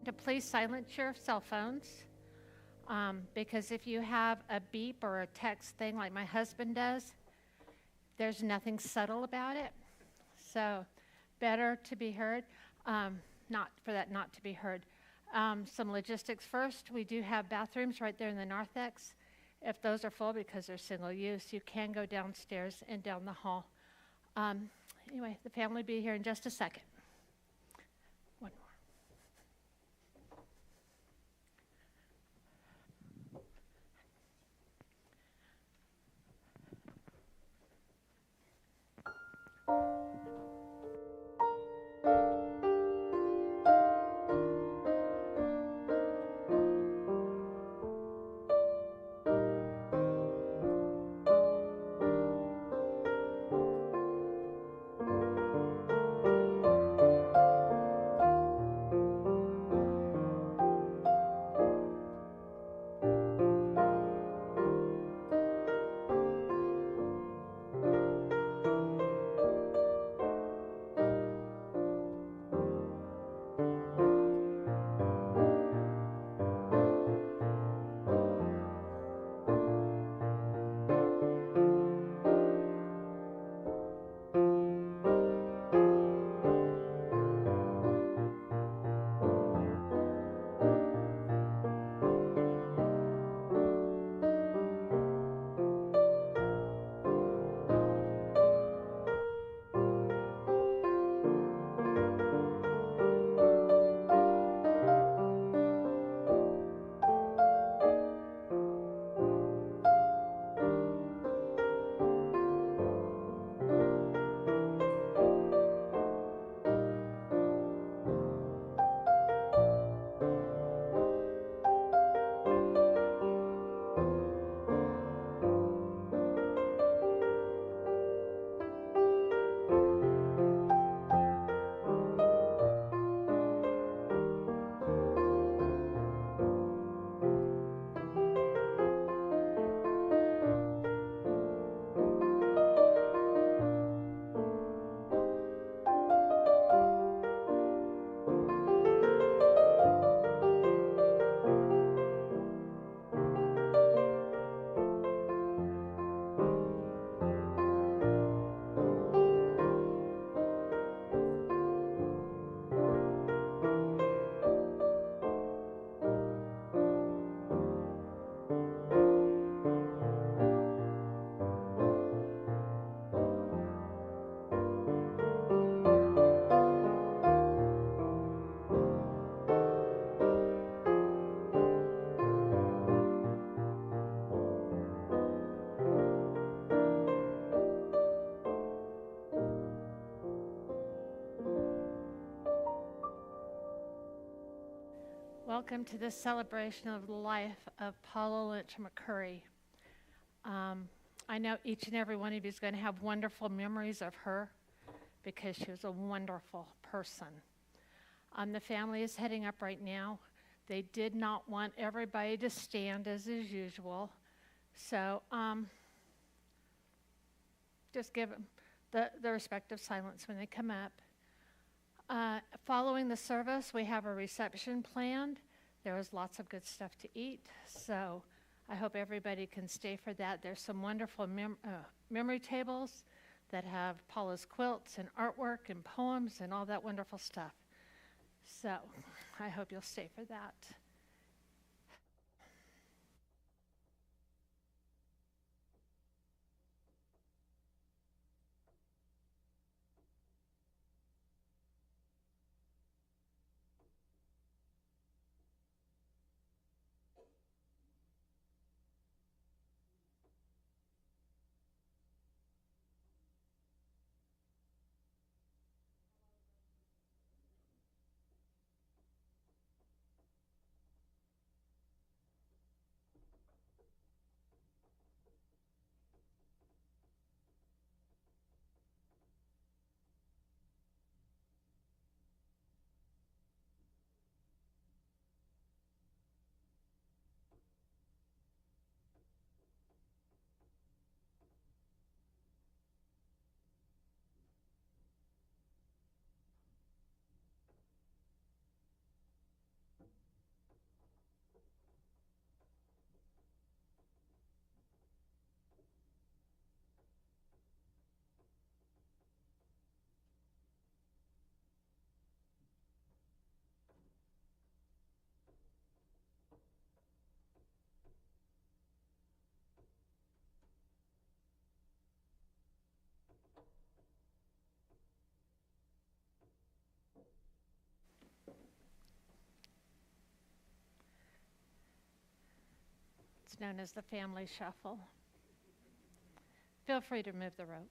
to please silence your cell phones because if you have a beep or a text thing like my husband does, there's nothing subtle about it. So better to be heard, not for that not to be heard. Some logistics first. We do have bathrooms right there in the narthex. If those are full because they're single use, you can go downstairs and down the hall. Anyway, the family will be here in just a second. One more. Welcome to this celebration of the life of Paula Lynch McCurry. I know each and every one of you is going to have wonderful memories of her because she was a wonderful person. The family is heading up right now. They did not want everybody to stand as is usual, so just give them the respective silence when they come up. Following the service, we have a reception planned. There was lots of good stuff to eat, so I hope everybody can stay for that. There's some wonderful memory tables that have Paula's quilts and artwork and poems and all that wonderful stuff. So I hope you'll stay for that. known as the family shuffle. Feel free to move the rope.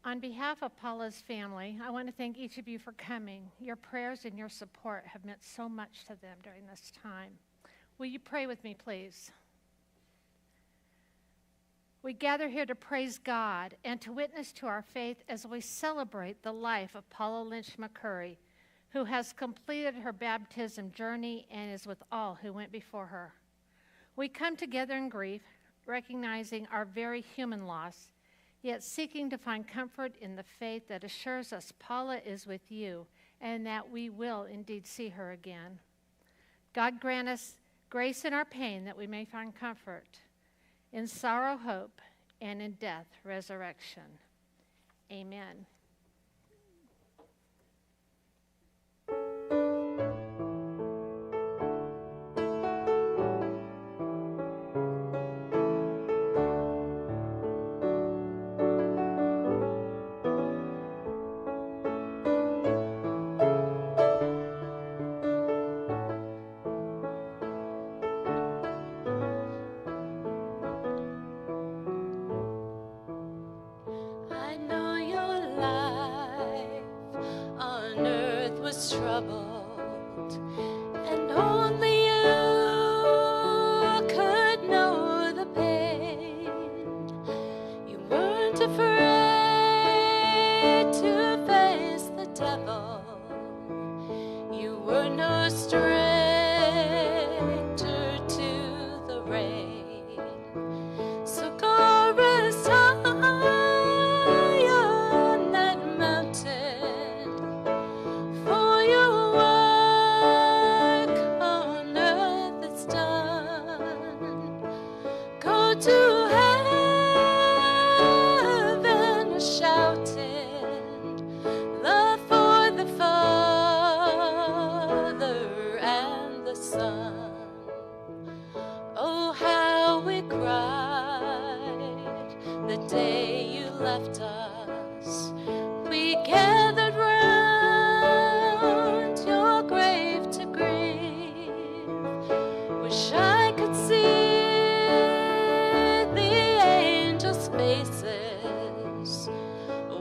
On behalf of Paula's family, I want to thank each of you for coming. Your prayers and your support have meant so much to them during this time. Will you pray with me, please? We gather here to praise God and to witness to our faith as we celebrate the life of Paula Lynch McCurry, who has completed her baptism journey and is with all who went before her. We come together in grief, recognizing our very human loss, yet seeking to find comfort in the faith that assures us Paula is with you and that we will indeed see her again. God grant us grace in our pain that we may find comfort, in sorrow, hope, and in death, resurrection. Amen. Troubled, and only you could know the pain. You weren't afraid to face the devil. You were no stranger to the rain. So go rest high on that mountain, for your work on earth is done. Go to heaven shouting, love for the Father and the Son. Oh, how we cried the day you left us. We gathered round your grave to grieve. Wish I could see the angels' faces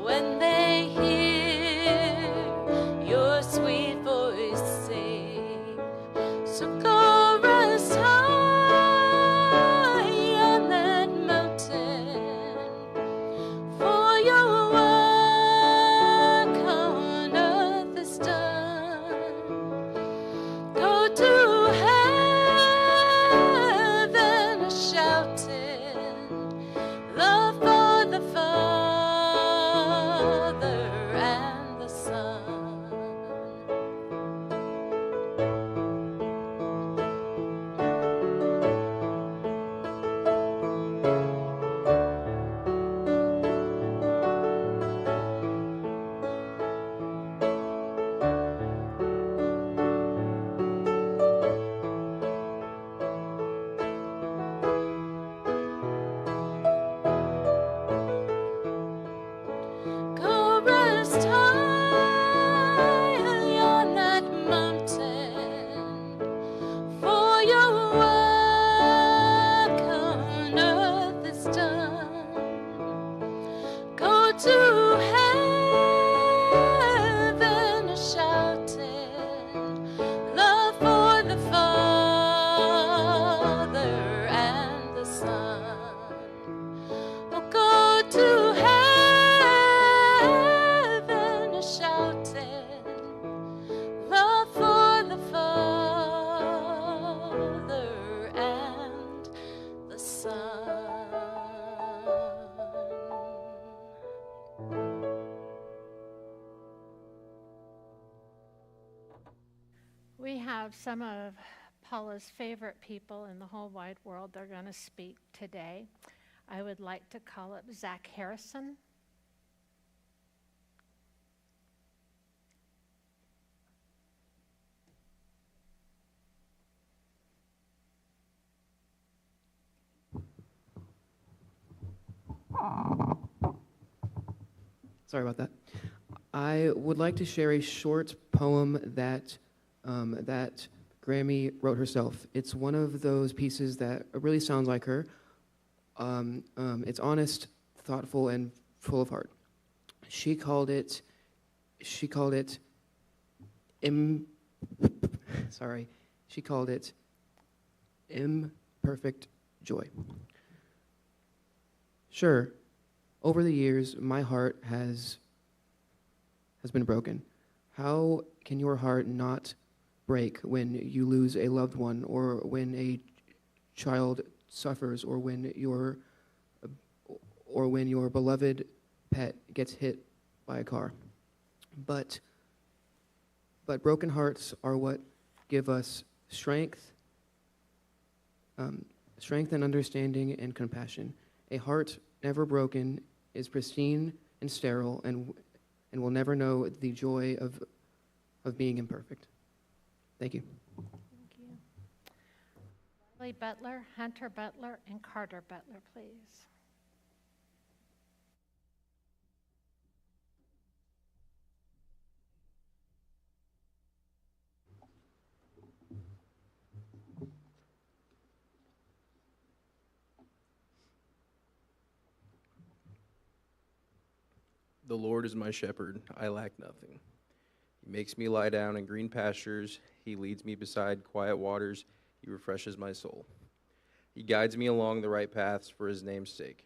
when they hear your sweet voice sing. So go rest high on that mountain, for your work on earth is done. Go to heaven shouting, love for the Father and the Son. Go rest high on that mountain, for your work on earth is done. Go to heaven shouting, love for the Father and the Son. Oh, go to heaven shouting, love for the Father and the Son. We have some of Paula's favorite people in the whole wide world. They're going to speak today. I would like to call up Zach Harrison. Sorry about that. I would like to share a short poem that Grammy wrote herself. It's one of those pieces that really sounds like her. It's honest, thoughtful, and full of heart. She called it imperfect joy. Sure, over the years, my heart has been broken. How can your heart not break when you lose a loved one, or when a child suffers, or when your beloved pet gets hit by a car? But broken hearts are what give us strength, strength and understanding and compassion. A heart never broken is pristine and sterile, and will never know the joy of being imperfect. Thank you. Thank you. Riley Butler, Hunter Butler, and Carter Butler, please. The Lord is my shepherd, I lack nothing. He makes me lie down in green pastures. He leads me beside quiet waters. He refreshes my soul. He guides me along the right paths for his name's sake.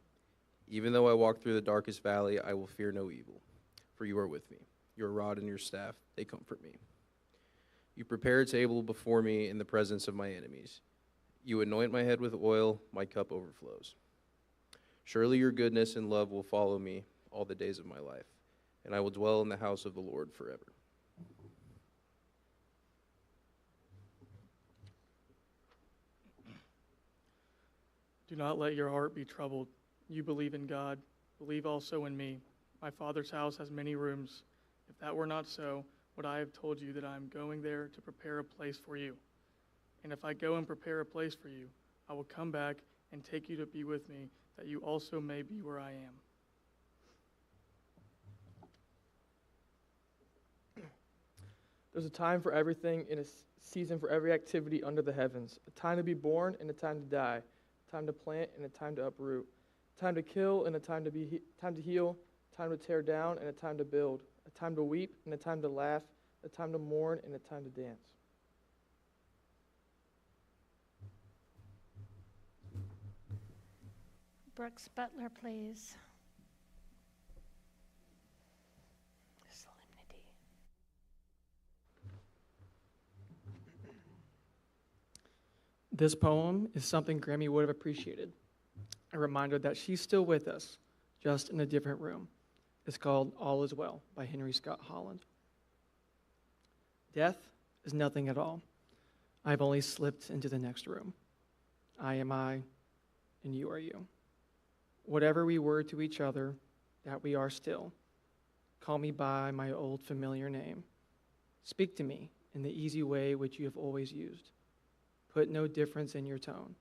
Even though I walk through the darkest valley, I will fear no evil, for you are with me. Your rod and your staff, they comfort me. You prepare a table before me in the presence of my enemies. You anoint my head with oil, my cup overflows. Surely your goodness and love will follow me all the days of my life, and I will dwell in the house of the Lord forever. Do not let your heart be troubled. You believe in God. Believe also in me. My Father's house has many rooms. If that were not so, would I have told you that I am going there to prepare a place for you? And if I go and prepare a place for you, I will come back and take you to be with me, that you also may be where I am. There's a time for everything and a season for every activity under the heavens, a time to be born and a time to die, a time to plant and a time to uproot, a time to kill and a time to heal, a time to tear down and a time to build, a time to weep and a time to laugh, a time to mourn and a time to dance. Brooks Butler, please. Solemnity. This poem is something Grammy would have appreciated, a reminder that she's still with us, just in a different room. It's called All Is Well by Henry Scott Holland. Death is nothing at all. I've only slipped into the next room. I am I, and you are you. Whatever we were to each other, that we are still. Call me by my old familiar name. Speak to me in the easy way which you have always used. Put no difference in your tone.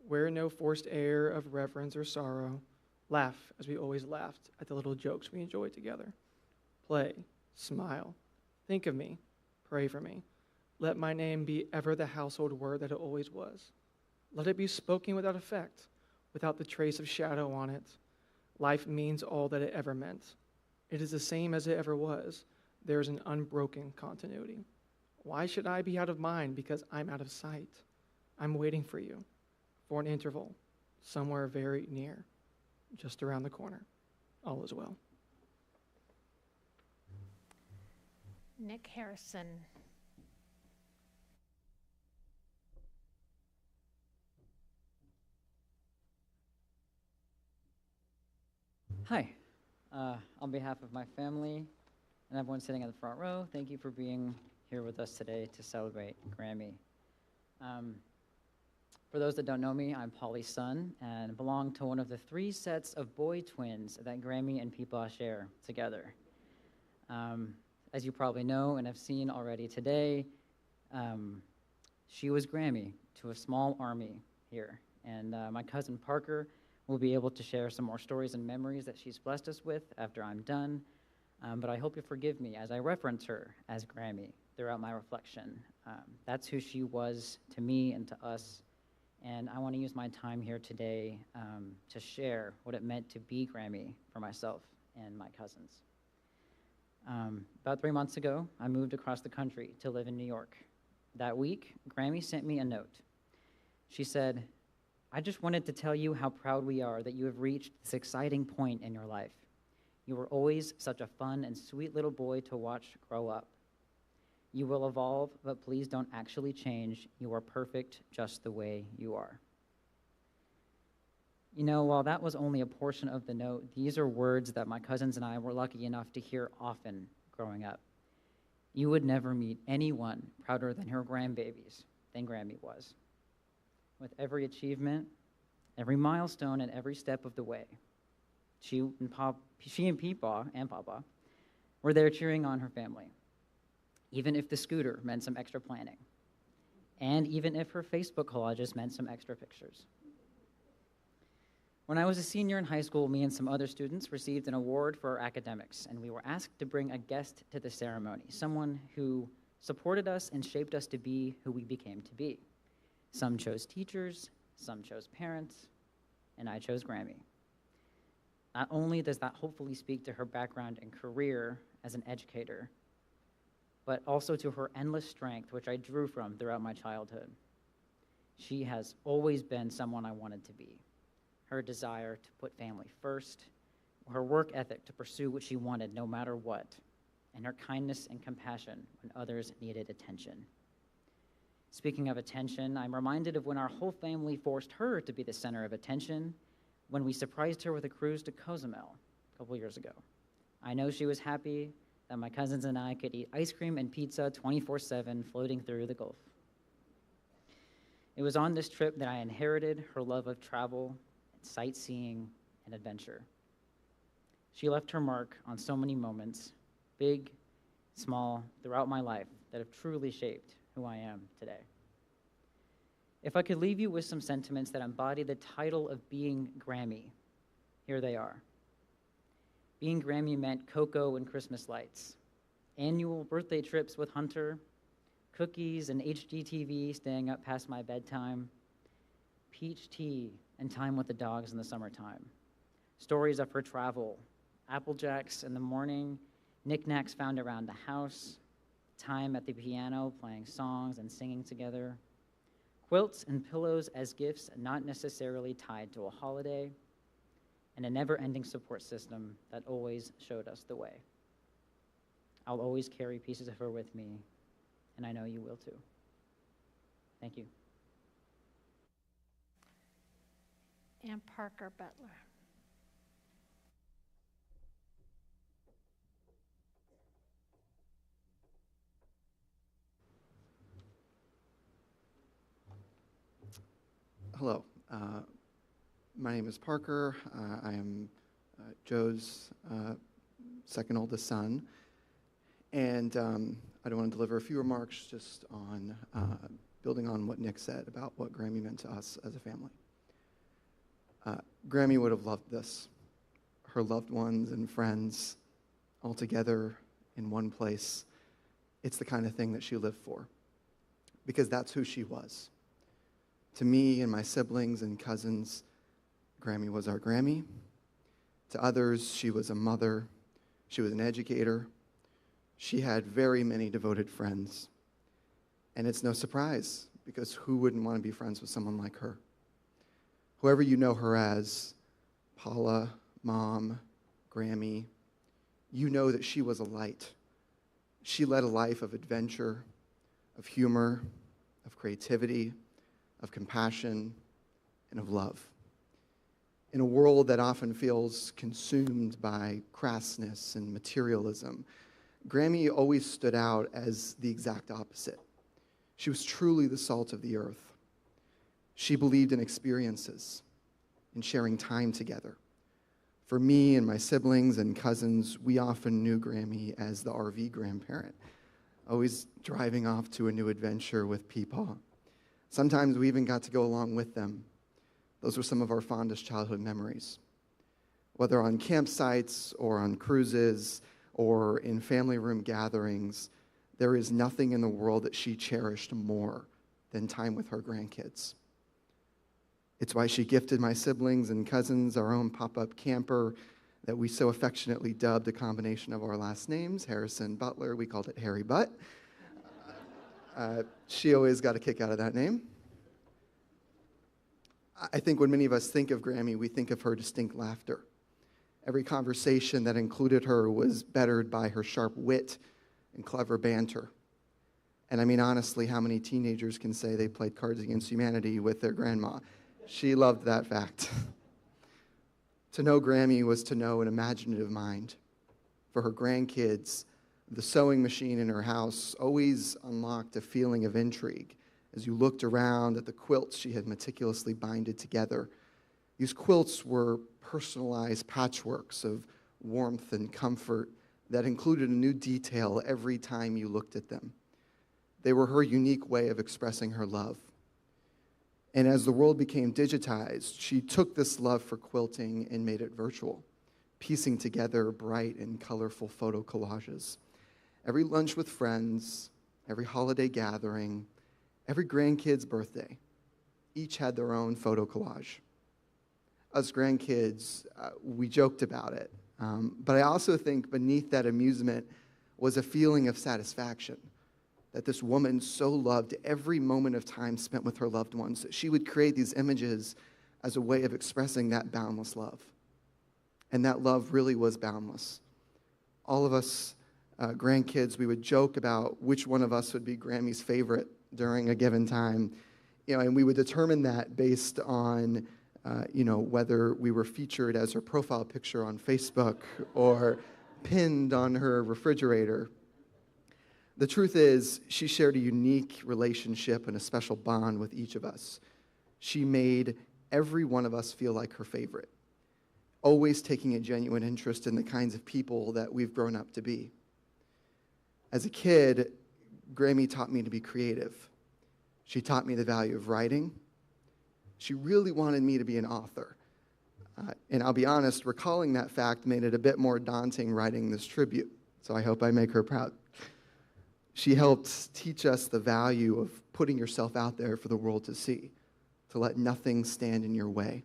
Wear no forced air of reverence or sorrow. Laugh as we always laughed at the little jokes we enjoyed together. Play, smile, think of me, pray for me. Let my name be ever the household word that it always was. Let it be spoken without effect, without the trace of shadow on it. Life means all that it ever meant. It is the same as it ever was. There is an unbroken continuity. Why should I be out of mind because I'm out of sight? I'm waiting for you, for an interval, somewhere very near, just around the corner. All is well. Nick Harrison. Hi. On behalf of my family and everyone sitting in the front row, thank you for being here with us today to celebrate Grammy. For those that don't know me, I'm Polly's son and belong to one of the 3 sets of boy twins that Grammy and Peepaw share together. As you probably know and have seen already today, she was Grammy to a small army here. And my cousin Parker We'll be able to share some more stories and memories that she's blessed us with after I'm done, but I hope you forgive me as I reference her as Grammy throughout my reflection. That's who she was to me and to us, and I want to use my time here today to share what it meant to be Grammy for myself and my cousins. About 3 months ago, I moved across the country to live in New York. That week, Grammy sent me a note. She said, "I just wanted to tell you how proud we are that you have reached this exciting point in your life. You were always such a fun and sweet little boy to watch grow up. You will evolve, but please don't actually change. You are perfect just the way you are." You know, while that was only a portion of the note, these are words that my cousins and I were lucky enough to hear often growing up. You would never meet anyone prouder than her grandbabies than Grammy was. With every achievement, every milestone, and every step of the way, she and Peepaw and Papa were there cheering on her family, even if the scooter meant some extra planning, and even if her Facebook collages meant some extra pictures. When I was a senior in high school, me and some other students received an award for our academics, and we were asked to bring a guest to the ceremony, someone who supported us and shaped us to be who we became to be. Some chose teachers, some chose parents, and I chose Grammy. Not only does that hopefully speak to her background and career as an educator, but also to her endless strength, which I drew from throughout my childhood. She has always been someone I wanted to be. Her desire to put family first, her work ethic to pursue what she wanted no matter what, and her kindness and compassion when others needed attention. Speaking of attention, I'm reminded of when our whole family forced her to be the center of attention when we surprised her with a cruise to Cozumel a couple years ago. I know she was happy that my cousins and I could eat ice cream and pizza 24/7 floating through the Gulf. It was on this trip that I inherited her love of travel, sightseeing, and adventure. She left her mark on so many moments, big, small, throughout my life that have truly shaped who I am today. If I could leave you with some sentiments that embody the title of being Grammy, here they are. Being Grammy meant cocoa and Christmas lights, annual birthday trips with Hunter, cookies and HGTV staying up past my bedtime, peach tea and time with the dogs in the summertime, stories of her travel, Apple Jacks in the morning, knickknacks found around the house, time at the piano playing songs and singing together, quilts and pillows as gifts not necessarily tied to a holiday, and a never-ending support system that always showed us the way. I'll always carry pieces of her with me, and I know you will too. Thank you. And Parker Butler. Hello. My name is Parker. I am Joe's second oldest son. And I want to deliver a few remarks just on building on what Nick said about what Grammy meant to us as a family. Grammy would have loved this. Her loved ones and friends all together in one place. It's the kind of thing that she lived for, because that's who she was. To me and my siblings and cousins, Grammy was our Grammy. To others, she was a mother. She was an educator. She had very many devoted friends. And it's no surprise, because who wouldn't want to be friends with someone like her? Whoever you know her as, Paula, Mom, Grammy, you know that she was a light. She led a life of adventure, of humor, of creativity, of compassion, and of love. In a world that often feels consumed by crassness and materialism, Grammy always stood out as the exact opposite. She was truly the salt of the earth. She believed in experiences, in sharing time together. For me and my siblings and cousins, we often knew Grammy as the RV grandparent, always driving off to a new adventure with Peepaw. Sometimes we even got to go along with them. Those were some of our fondest childhood memories. Whether on campsites or on cruises or in family room gatherings, there is nothing in the world that she cherished more than time with her grandkids. It's why she gifted my siblings and cousins our own pop-up camper that we so affectionately dubbed a combination of our last names, Harrison Butler. We called it Harry Butt. She always got a kick out of that name. I think when many of us think of Grammy, we think of her distinct laughter. Every conversation that included her was bettered by her sharp wit and clever banter. And I mean, honestly, how many teenagers can say they played Cards Against Humanity with their grandma? She loved that fact. To know Grammy was to know an imaginative mind. For her grandkids, the sewing machine in her house always unlocked a feeling of intrigue as you looked around at the quilts she had meticulously binded together. These quilts were personalized patchworks of warmth and comfort that included a new detail every time you looked at them. They were her unique way of expressing her love. And as the world became digitized, she took this love for quilting and made it virtual, piecing together bright and colorful photo collages. Every lunch with friends, every holiday gathering, every grandkid's birthday, each had their own photo collage. Us grandkids, we joked about it. But I also think beneath that amusement was a feeling of satisfaction that this woman so loved every moment of time spent with her loved ones that she would create these images as a way of expressing that boundless love. And that love really was boundless. All of us grandkids, we would joke about which one of us would be Grammy's favorite during a given time, and we would determine that based on whether we were featured as her profile picture on Facebook or pinned on her refrigerator. The truth is, she shared a unique relationship and a special bond with each of us. She made every one of us feel like her favorite, always taking a genuine interest in the kinds of people that we've grown up to be. As a kid, Grammy taught me to be creative. She taught me the value of writing. She really wanted me to be an author. And I'll be honest, recalling that fact made it a bit more daunting writing this tribute, so I hope I make her proud. She helped teach us the value of putting yourself out there for the world to see, to let nothing stand in your way.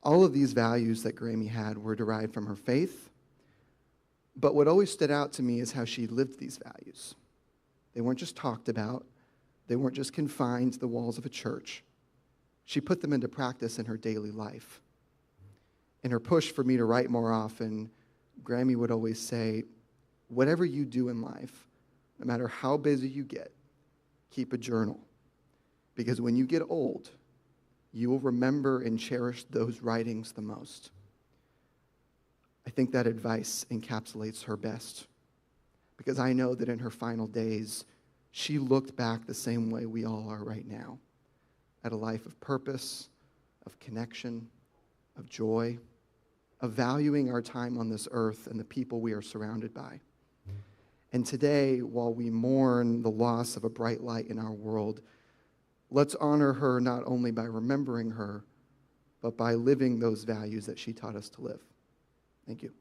All of these values that Grammy had were derived from her faith, but what always stood out to me is how she lived these values. They weren't just talked about. They weren't just confined to the walls of a church. She put them into practice in her daily life. In her push for me to write more often, Grammy would always say, whatever you do in life, no matter how busy you get, keep a journal. Because when you get old, you will remember and cherish those writings the most. I think that advice encapsulates her best. Because I know that in her final days, she looked back the same way we all are right now, at a life of purpose, of connection, of joy, of valuing our time on this earth and the people we are surrounded by. And today, while we mourn the loss of a bright light in our world, let's honor her not only by remembering her, but by living those values that she taught us to live. Thank you.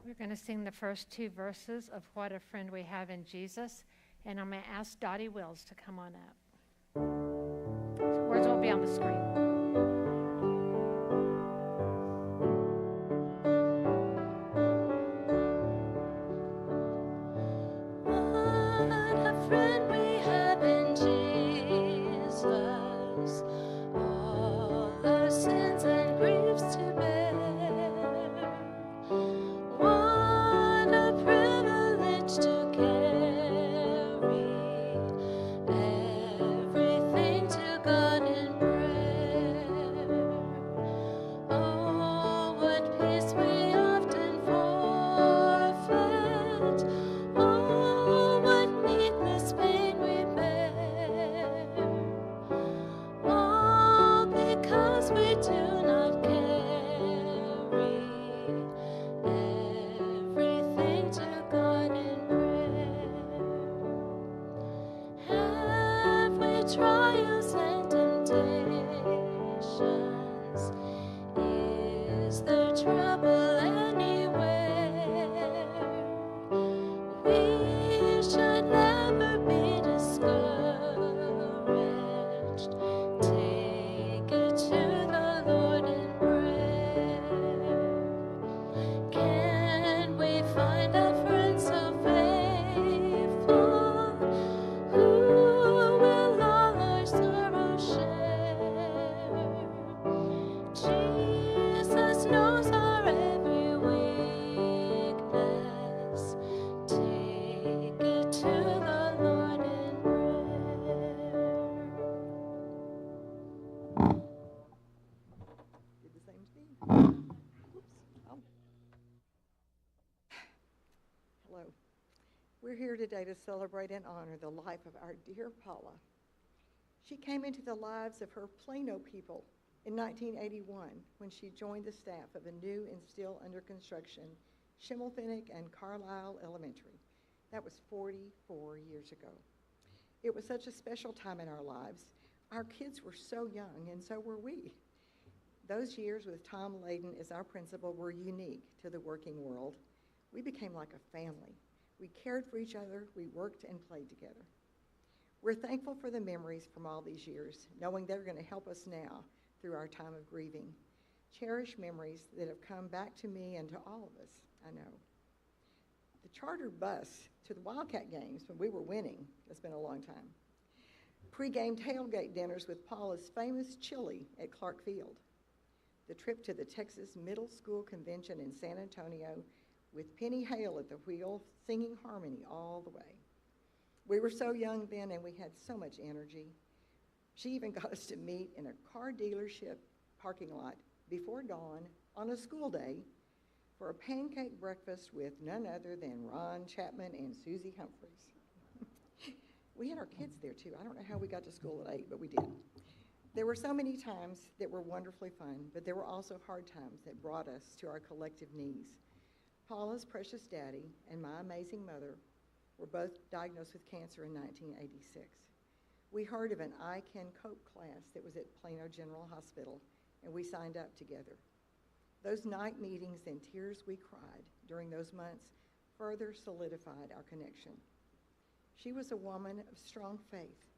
We're going to sing the first two verses of What a Friend We Have in Jesus, and I'm going to ask Dottie Wills to come on up. Words will be on the screen. What a friend we have in Jesus, all our sins and griefs to bear. What a privilege to carry everything to God in prayer. Oh, what peace we often forfeit. Oh, what needless pain we bear. Oh, We're here today to celebrate and honor the life of our dear Paula. She came into the lives of her Plano people in 1981 when she joined the staff of a new and still under construction Schimmelpfennig and Carlisle Elementary. That was 44 years ago. It was such a special time in our lives. Our kids were so young, and so were we. Those years with Tom Layden as our principal were unique to the working world. We became like a family. We cared for each other, we worked and played together. We're thankful for the memories from all these years, knowing they're going to help us now through our time of grieving. Cherished memories that have come back to me and to all of us, I know. The charter bus to the Wildcat games when we were winning, that's been a long time. Pre-game tailgate dinners with Paula's famous chili at Clark Field. The trip to the Texas Middle School Convention in San Antonio with Penny Hale at the wheel, singing harmony all the way. We were so young then and we had so much energy. She even got us to meet in a car dealership parking lot before dawn on a school day for a pancake breakfast with none other than Ron Chapman and Susie Humphreys. We had our kids there too. I don't know how we got to school at 8, but we did. There were so many times that were wonderfully fun, but there were also hard times that brought us to our collective knees. Paula's precious daddy and my amazing mother were both diagnosed with cancer in 1986. We heard of an I Can Cope class that was at Plano General Hospital, and we signed up together. Those night meetings and tears we cried during those months further solidified our connection. She was a woman of strong faith,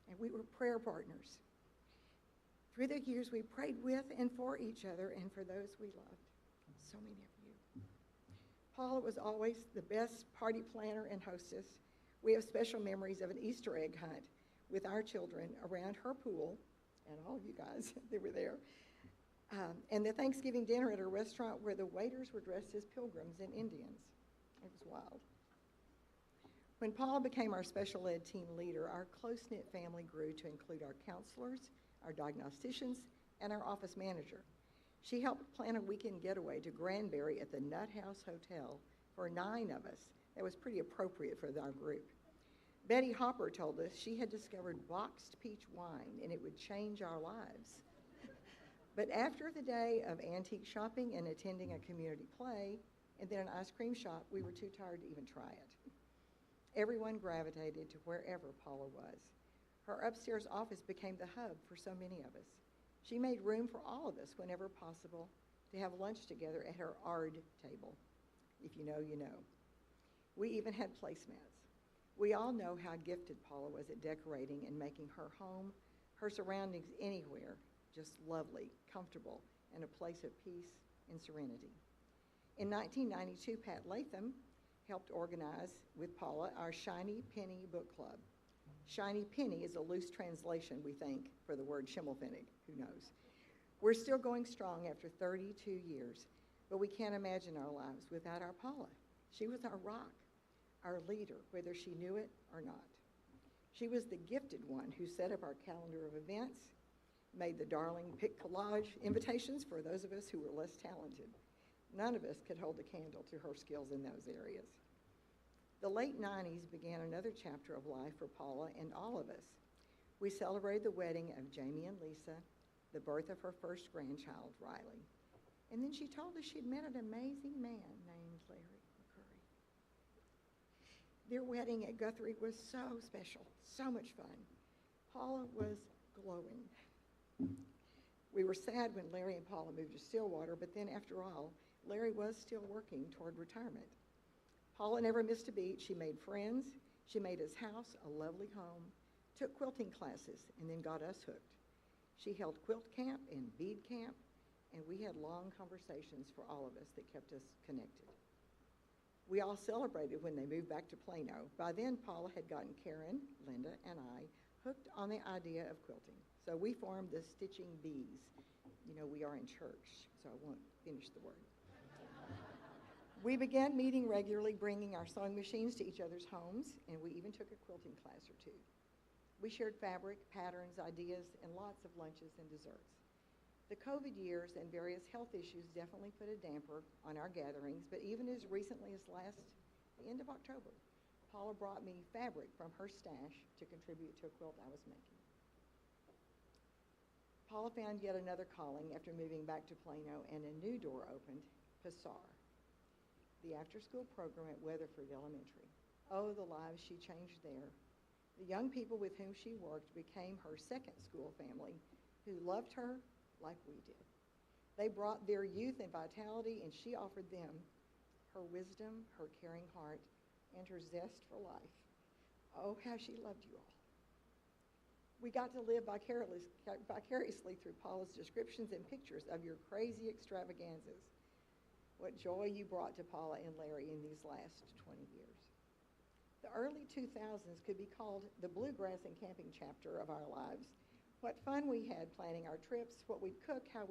and we were prayer partners. Through the years, we prayed with and for each other and for those we loved. So many of you. Paula was always the best party planner and hostess. We have special memories of an Easter egg hunt with our children around her pool, and all of you guys that were there, and the Thanksgiving dinner at a restaurant where the waiters were dressed as pilgrims and Indians. It was wild. When Paula became our special ed team leader, our close-knit family grew to include our counselors, our diagnosticians, and our office manager. She helped plan a weekend getaway to Granbury at the Nut House Hotel for 9 of us. That was pretty appropriate for our group. Betty Hopper told us she had discovered boxed peach wine and it would change our lives. But after the day of antique shopping and attending a community play and then an ice cream shop, we were too tired to even try it. Everyone gravitated to wherever Paula was. Her upstairs office became the hub for so many of us. She made room for all of us whenever possible to have lunch together at her ARD table. If you know, you know. We even had placemats. We all know how gifted Paula was at decorating and making her home, her surroundings anywhere, just lovely, comfortable, and a place of peace and serenity. In 1992, Pat Latham helped organize with Paula our Shiny Penny book club. Shiny Penny is a loose translation, we think, for the word Schimmelpfennig. Who knows? We're still going strong after 32 years, but we can't imagine our lives without our Paula. She was our rock, our leader, whether she knew it or not. She was the gifted one who set up our calendar of events, made the darling pick collage invitations for those of us who were less talented. None of us could hold a candle to her skills in those areas. The late 90s began another chapter of life for Paula and all of us. We celebrated the wedding of Jamie and Lisa, the birth of her first grandchild, Riley. And then she told us she'd met an amazing man named Larry McCurry. Their wedding at Guthrie was so special, so much fun. Paula was glowing. We were sad when Larry and Paula moved to Stillwater, but then after all, Larry was still working toward retirement. Paula never missed a beat. She made friends. She made his house a lovely home, took quilting classes, and then got us hooked. She held quilt camp and bead camp, and we had long conversations for all of us that kept us connected. We all celebrated when they moved back to Plano. By then, Paula had gotten Karen, Linda, and I hooked on the idea of quilting. So we formed the Stitching Bees. You know, we are in church, so I won't finish the word. We began meeting regularly, bringing our sewing machines to each other's homes, and we even took a quilting class or two. We shared fabric, patterns, ideas, and lots of lunches and desserts. The COVID years and various health issues definitely put a damper on our gatherings, but even as recently as the end of October, Paula brought me fabric from her stash to contribute to a quilt I was making. Paula found yet another calling after moving back to Plano, and a new door opened, PASAR, the after-school program at Weatherford Elementary. Oh, the lives she changed there. The young people with whom she worked became her second school family, who loved her like we did. They brought their youth and vitality, and she offered them her wisdom, her caring heart, and her zest for life. Oh, how she loved you all. We got to live vicariously through Paula's descriptions and pictures of your crazy extravaganzas. What joy you brought to Paula and Larry in these last 20 years. The early 2000s could be called the bluegrass and camping chapter of our lives. What fun we had planning our trips, what we'd cook, how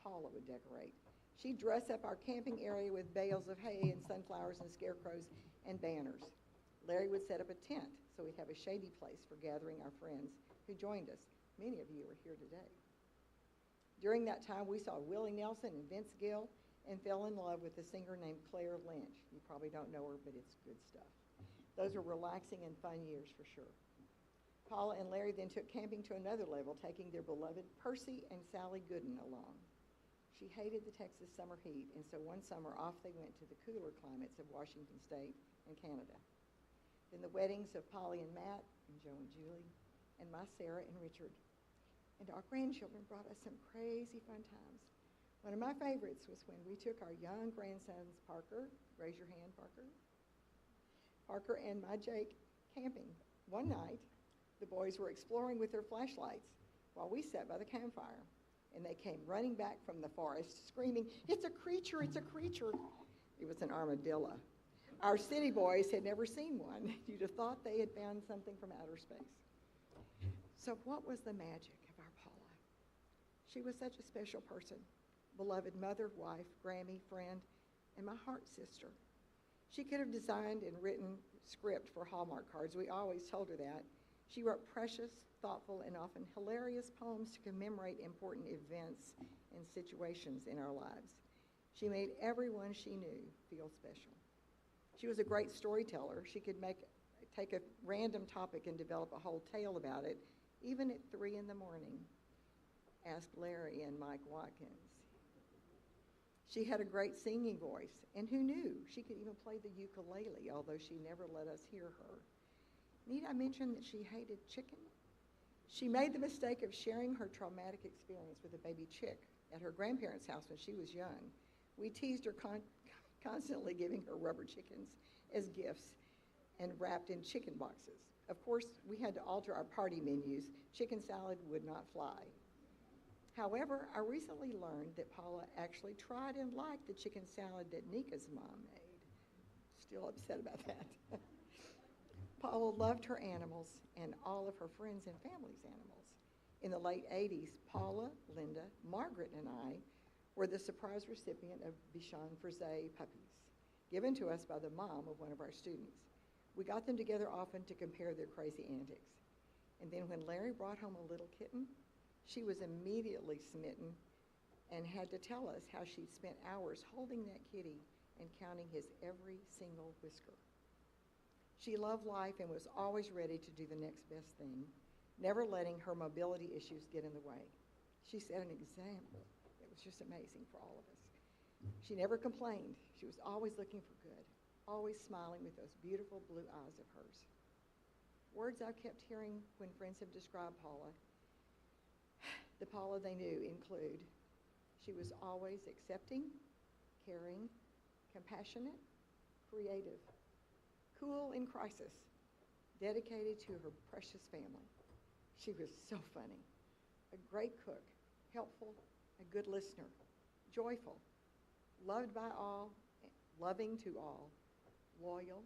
Paula would decorate. She'd dress up our camping area with bales of hay and sunflowers and scarecrows and banners. Larry would set up a tent so we'd have a shady place for gathering our friends who joined us. Many of you are here today. During that time, we saw Willie Nelson and Vince Gill and fell in love with a singer named Claire Lynch. You probably don't know her, but it's good stuff. Those were relaxing and fun years for sure. Paula and Larry then took camping to another level, taking their beloved Percy and Sally Gooden along. She hated the Texas summer heat, and so one summer off they went to the cooler climates of Washington State and Canada. Then the weddings of Polly and Matt, and Joe and Julie, and my Sarah and Richard. And our grandchildren brought us some crazy fun times. One of my favorites was when we took our young grandsons, Parker, raise your hand, Parker, Parker and my Jake camping. One night, the boys were exploring with their flashlights while we sat by the campfire, and they came running back from the forest screaming, "It's a creature, it's a creature." It was an armadillo. Our city boys had never seen one. You'd have thought they had found something from outer space. So what was the magic of our Paula? She was such a special person, beloved mother, wife, Grammy, friend, and my heart sister. She could have designed and written script for Hallmark cards. We always told her that. She wrote precious, thoughtful, and often hilarious poems to commemorate important events and situations in our lives. She made everyone she knew feel special. She was a great storyteller. She could take a random topic and develop a whole tale about it, even at 3 in the morning. Ask Larry and Mike Watkins. She had a great singing voice, and who knew? She could even play the ukulele, although she never let us hear her. Need I mention that she hated chicken? She made the mistake of sharing her traumatic experience with a baby chick at her grandparents' house when she was young. We teased her constantly, giving her rubber chickens as gifts and wrapped in chicken boxes. Of course, we had to alter our party menus. Chicken salad would not fly. However, I recently learned that Paula actually tried and liked the chicken salad that Nika's mom made. Still upset about that. Paula loved her animals and all of her friends and family's animals. In the late 80s, Paula, Linda, Margaret, and I were the surprise recipient of Bichon Frise puppies, given to us by the mom of one of our students. We got them together often to compare their crazy antics. And then when Larry brought home a little kitten, she was immediately smitten and had to tell us how she'd spent hours holding that kitty and counting his every single whisker. She loved life and was always ready to do the next best thing, never letting her mobility issues get in the way. She set an example that was just amazing for all of us. She never complained. She was always looking for good, always smiling with those beautiful blue eyes of hers. Words I've kept hearing when friends have described Paula, the Paula they knew, include: she was always accepting, caring, compassionate, creative, cool in crisis, dedicated to her precious family. She was so funny, a great cook, helpful, a good listener, joyful, loved by all, loving to all, loyal,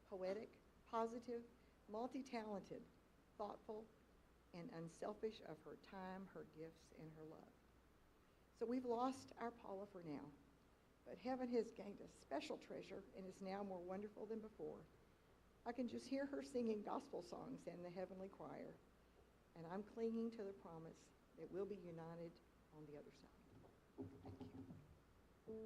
poetic, positive, multi-talented, thoughtful, and unselfish of her time, her gifts, and her love. So we've lost our Paula for now, but heaven has gained a special treasure and is now more wonderful than before. I can just hear her singing gospel songs in the heavenly choir, and I'm clinging to the promise that we'll be united on the other side. Thank you.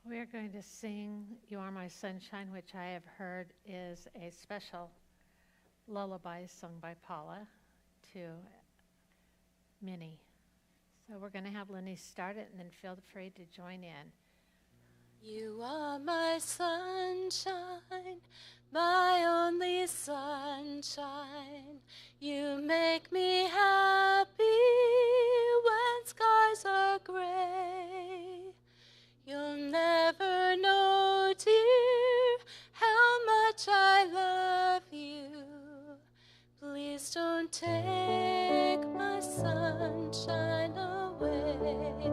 We are going to sing You Are My Sunshine, which I have heard is a special lullaby sung by Paula to Minnie. So we're going to have Lenny start it and then feel free to join in. You are my sunshine, my only sunshine. You make me happy when skies are gray. You'll never know, dear, how much I love you. Please don't take my sunshine away.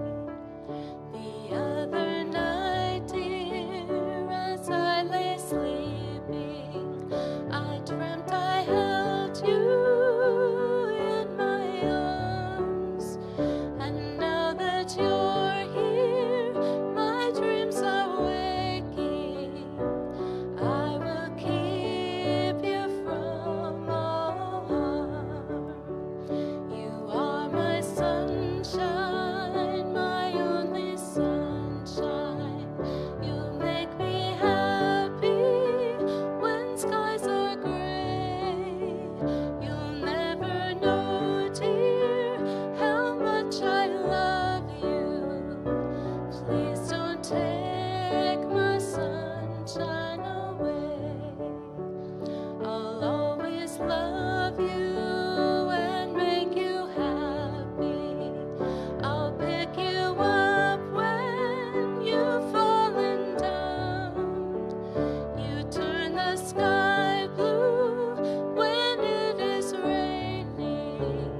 The other night, dear, as I lay sleeping, I dreamt I held you in my arms. And now that you're here, my dreams are waking. I will keep you from all harm. You are my sunshine, my only sunshine. You make me happy when skies are gray. You'll never know, dear, how much I love you. Please don't take my sunshine away. I'll always love you and make you happy. I'll pick you up when you've fallen down. You turn the sky blue when it is raining.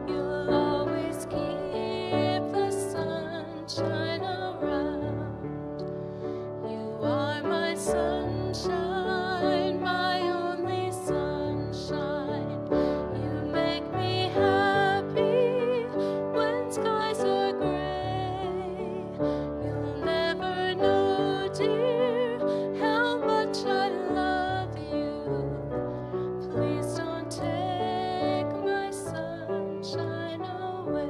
You'll always keep the sunshine around. You are my sunshine, my only sunshine. You make me happy when skies are gray. You'll never know, dear, how much I love you. Please don't take my sunshine away.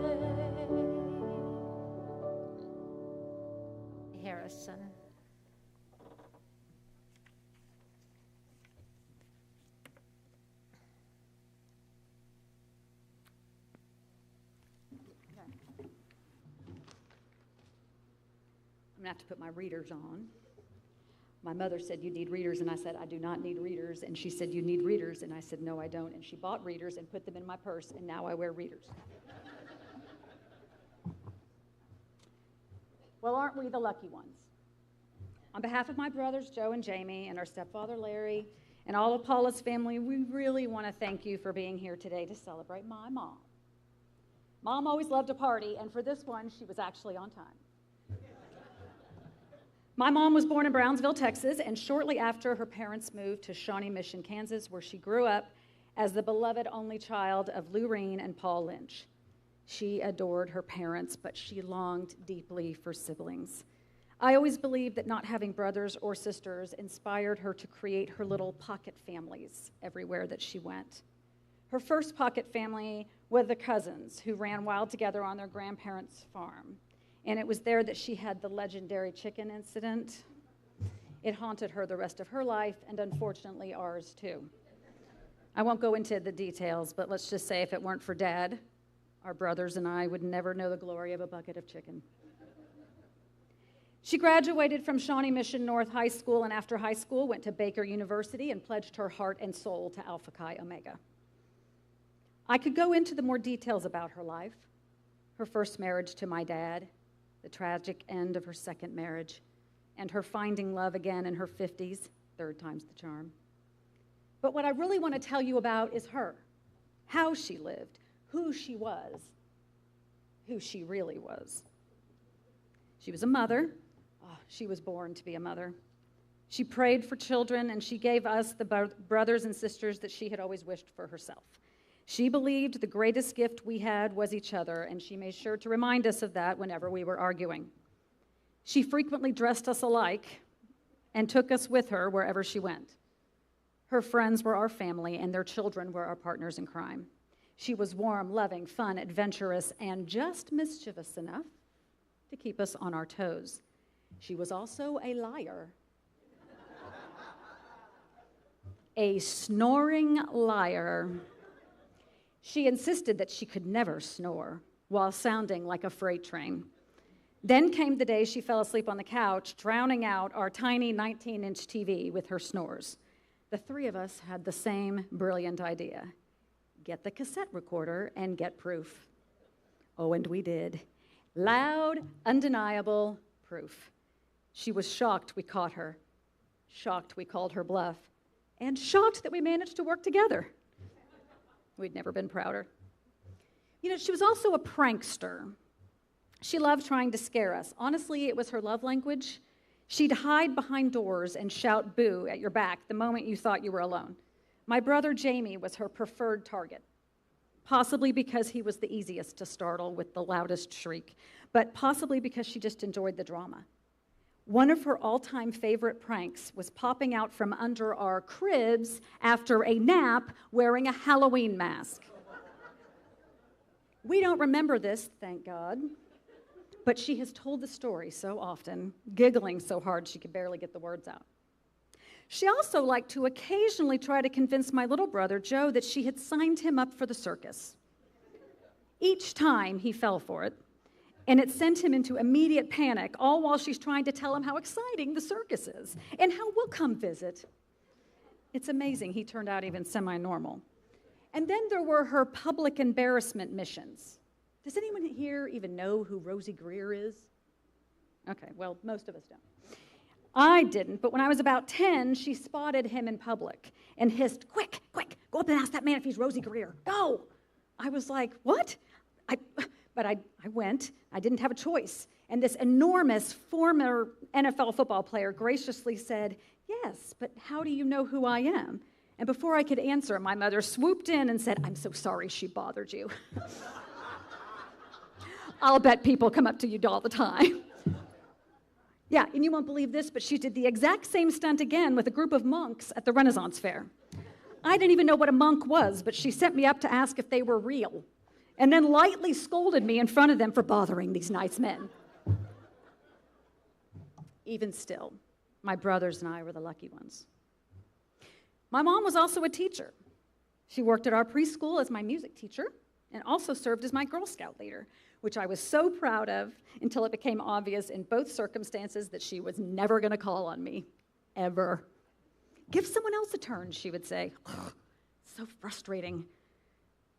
Harrison. I'm going to have to put my readers on. My mother said, you need readers, and I said, I do not need readers. And she said, you need readers, and I said, no, I don't. And she bought readers and put them in my purse, and now I wear readers. Well, aren't we the lucky ones? On behalf of my brothers, Joe and Jamie, and our stepfather, Larry, and all of Paula's family, we really want to thank you for being here today to celebrate my mom. Mom always loved to party, and for this one, she was actually on time. My mom was born in Brownsville, Texas, and shortly after, her parents moved to Shawnee Mission, Kansas, where she grew up as the beloved only child of Lou Reen and Paul Lynch. She adored her parents, but she longed deeply for siblings. I always believed that not having brothers or sisters inspired her to create her little pocket families everywhere that she went. Her first pocket family were the cousins who ran wild together on their grandparents' farm. And it was there that she had the legendary chicken incident. It haunted her the rest of her life, and unfortunately ours too. I won't go into the details, but let's just say if it weren't for Dad, our brothers and I would never know the glory of a bucket of chicken. She graduated from Shawnee Mission North High School, and after high school went to Baker University and pledged her heart and soul to Alpha Chi Omega. I could go into the more details about her life, her first marriage to my dad, the tragic end of her second marriage, and her finding love again in her 50s, third time's the charm. But what I really want to tell you about is her, how she lived, who she was, who she really was. She was a mother. Oh, she was born to be a mother. She prayed for children, and she gave us the brothers and sisters that she had always wished for herself. She believed the greatest gift we had was each other, and she made sure to remind us of that whenever we were arguing. She frequently dressed us alike and took us with her wherever she went. Her friends were our family, and their children were our partners in crime. She was warm, loving, fun, adventurous, and just mischievous enough to keep us on our toes. She was also a liar. A snoring liar. She insisted that she could never snore while sounding like a freight train. Then came the day she fell asleep on the couch, drowning out our tiny 19-inch TV with her snores. The three of us had the same brilliant idea. Get the cassette recorder and get proof. Oh, and we did. Loud, undeniable proof. She was shocked we caught her, shocked we called her bluff, and shocked that we managed to work together. We'd never been prouder. You know, she was also a prankster. She loved trying to scare us. Honestly, it was her love language. She'd hide behind doors and shout boo at your back the moment you thought you were alone. My brother Jamie was her preferred target, possibly because he was the easiest to startle with the loudest shriek, but possibly because she just enjoyed the drama. One of her all-time favorite pranks was popping out from under our cribs after a nap wearing a Halloween mask. We don't remember this, thank God, but she has told the story so often, giggling so hard she could barely get the words out. She also liked to occasionally try to convince my little brother, Joe, that she had signed him up for the circus. Each time he fell for it, and it sent him into immediate panic, all while she's trying to tell him how exciting the circus is and how we'll come visit. It's amazing he turned out even semi-normal. And then there were her public embarrassment missions. Does anyone here even know who Rosie Greer is? Okay, well, most of us don't. I didn't, but when I was about 10, she spotted him in public and hissed, quick, quick, go up and ask that man if he's Rosie Greer. Go! I was like, what? But I went. I didn't have a choice. And this enormous former NFL football player graciously said, yes, but how do you know who I am? And before I could answer, my mother swooped in and said, I'm so sorry she bothered you. I'll bet people come up to you all the time. Yeah, and you won't believe this, but she did the exact same stunt again with a group of monks at the Renaissance Fair. I didn't even know what a monk was, but she sent me up to ask if they were real, and then lightly scolded me in front of them for bothering these nice men. Even still, my brothers and I were the lucky ones. My mom was also a teacher. She worked at our preschool as my music teacher and also served as my Girl Scout leader, which I was so proud of until it became obvious in both circumstances that she was never going to call on me, ever. Give someone else a turn, she would say. So frustrating.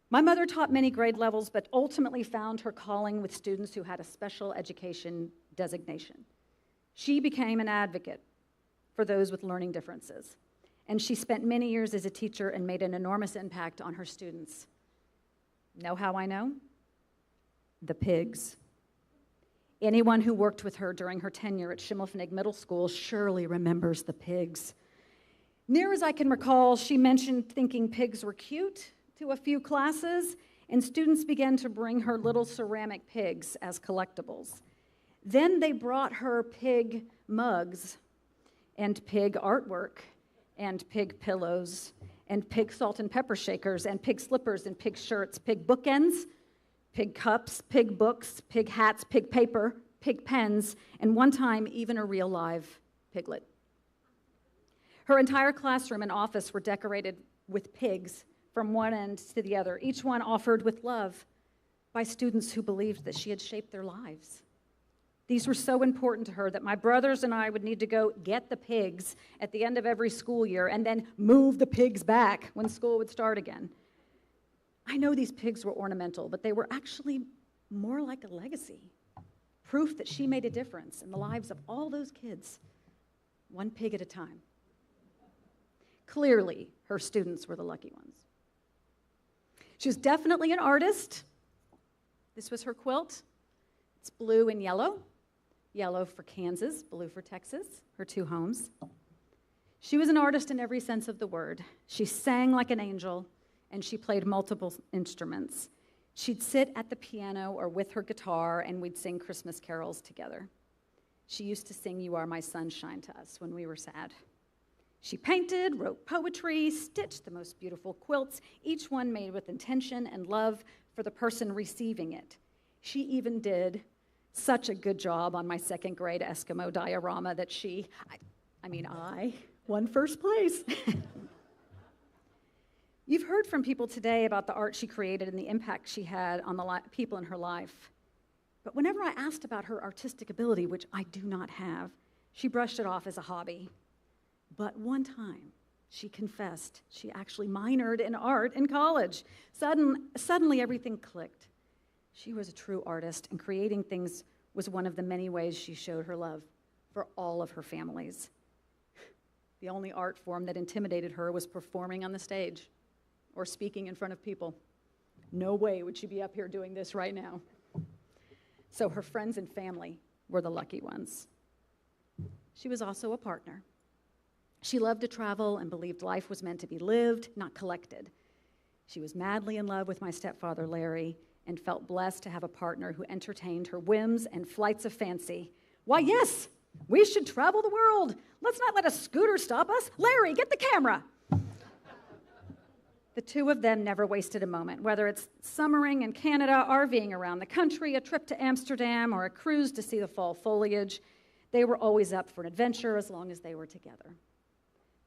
My mother taught many grade levels, but ultimately found her calling with students who had a special education designation. She became an advocate for those with learning differences, and she spent many years as a teacher and made an enormous impact on her students. Know how I know? The pigs. Anyone who worked with her during her tenure at Schimmelpfennig Middle School surely remembers the pigs. Near as I can recall, she mentioned thinking pigs were cute to a few classes, and students began to bring her little ceramic pigs as collectibles. Then they brought her pig mugs and pig artwork and pig pillows and pig salt and pepper shakers and pig slippers and pig shirts, pig bookends, pig cups, pig books, pig hats, pig paper, pig pens, and one time even a real live piglet. Her entire classroom and office were decorated with pigs from one end to the other, each one offered with love by students who believed that she had shaped their lives. These were so important to her that my brothers and I would need to go get the pigs at the end of every school year and then move the pigs back when school would start again. I know these pigs were ornamental, but they were actually more like a legacy, proof that she made a difference in the lives of all those kids, one pig at a time. Clearly, her students were the lucky ones. She was definitely an artist. This was her quilt. It's blue and yellow. Yellow for Kansas, blue for Texas, her two homes. She was an artist in every sense of the word. She sang like an angel, and she played multiple instruments. She'd sit at the piano or with her guitar, and we'd sing Christmas carols together. She used to sing "You Are My Sunshine" to us when we were sad. She painted, wrote poetry, stitched the most beautiful quilts, each one made with intention and love for the person receiving it. She even did Such a good job on my second grade Eskimo diorama that I won first place. You've heard from people today about the art she created and the impact she had on the people in her life. But whenever I asked about her artistic ability, which I do not have, she brushed it off as a hobby. But one time, she confessed she actually minored in art in college. Suddenly, everything clicked. She was a true artist, and creating things was one of the many ways she showed her love for all of her families. The only art form that intimidated her was performing on the stage or speaking in front of people. No way would she be up here doing this right now. So her friends and family were the lucky ones. She was also a partner. She loved to travel and believed life was meant to be lived, not collected. She was madly in love with my stepfather, Larry, and felt blessed to have a partner who entertained her whims and flights of fancy. Why, yes, we should travel the world. Let's not let a scooter stop us. Larry, get the camera. The two of them never wasted a moment, whether it's summering in Canada, RVing around the country, a trip to Amsterdam, or a cruise to see the fall foliage. They were always up for an adventure as long as they were together.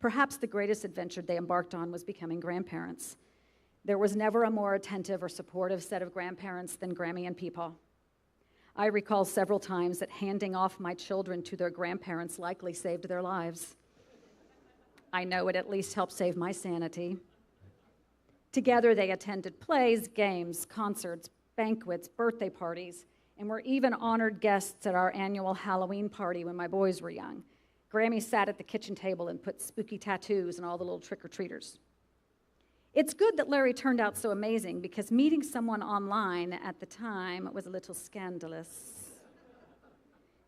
Perhaps the greatest adventure they embarked on was becoming grandparents. There was never a more attentive or supportive set of grandparents than Grammy and Peepaw. I recall several times that handing off my children to their grandparents likely saved their lives. I know it at least helped save my sanity. Together, they attended plays, games, concerts, banquets, birthday parties, and were even honored guests at our annual Halloween party when my boys were young. Grammy sat at the kitchen table and put spooky tattoos on all the little trick-or-treaters. It's good that Larry turned out so amazing because meeting someone online at the time was a little scandalous.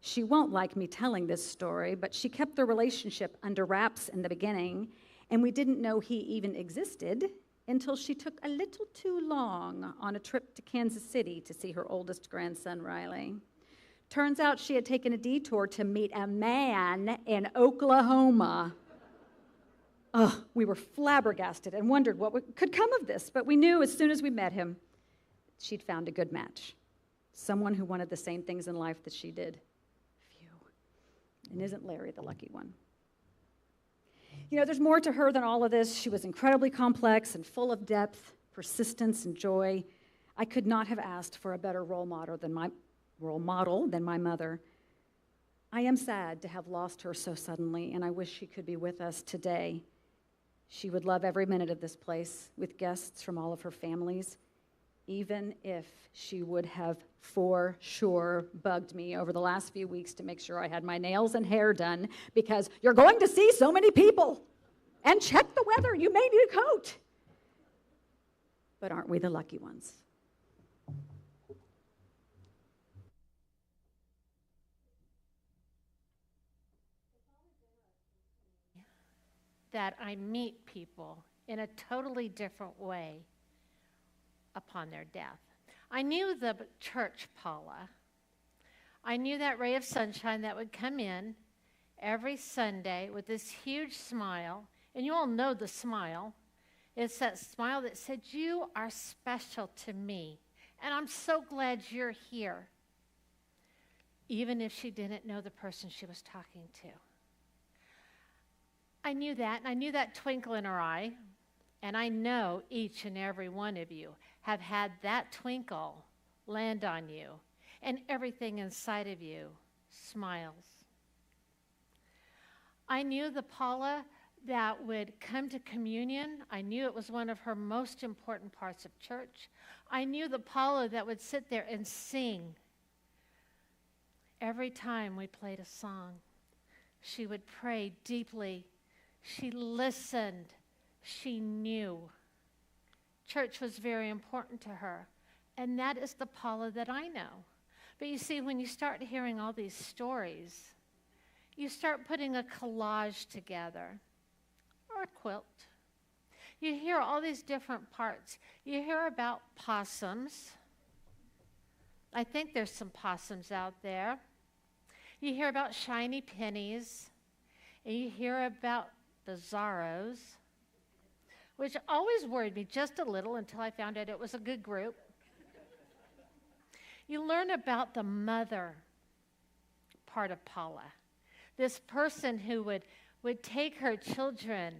She won't like me telling this story, but she kept their relationship under wraps in the beginning, and we didn't know he even existed until she took a little too long on a trip to Kansas City to see her oldest grandson, Riley. Turns out she had taken a detour to meet a man in Oklahoma. We were flabbergasted and wondered what could come of this, but we knew as soon as we met him she'd found a good match, someone who wanted the same things in life that she did. Phew. And isn't Larry the lucky one? You know, there's more to her than all of this. She was incredibly complex and full of depth, persistence, and joy. I could not have asked for a better role model than my mother. I am sad to have lost her so suddenly, and I wish she could be with us today. She would love every minute of this place with guests from all of her families, even if she would have for sure bugged me over the last few weeks to make sure I had my nails and hair done because you're going to see so many people. And check the weather, you may need a coat. But aren't we the lucky ones? That I meet people in a totally different way upon their death. I knew the church Paula. I knew that ray of sunshine that would come in every Sunday with this huge smile, and you all know the smile. It's that smile that said, "You are special to me, and I'm so glad you're here," even if she didn't know the person she was talking to. I knew that, and I knew that twinkle in her eye, and I know each and every one of you have had that twinkle land on you, and everything inside of you smiles. I knew the Paula that would come to communion. I knew it was one of her most important parts of church. I knew the Paula that would sit there and sing. Every time we played a song, she would pray deeply. She listened. She knew. Church was very important to her, and that is the Paula that I know. But you see, when you start hearing all these stories, you start putting a collage together, or a quilt. You hear all these different parts. You hear about possums. I think there's some possums out there. You hear about shiny pennies, and you hear about bizarros, which always worried me just a little until I found out it was a good group. You learn about the mother part of Paula, this person who would take her children,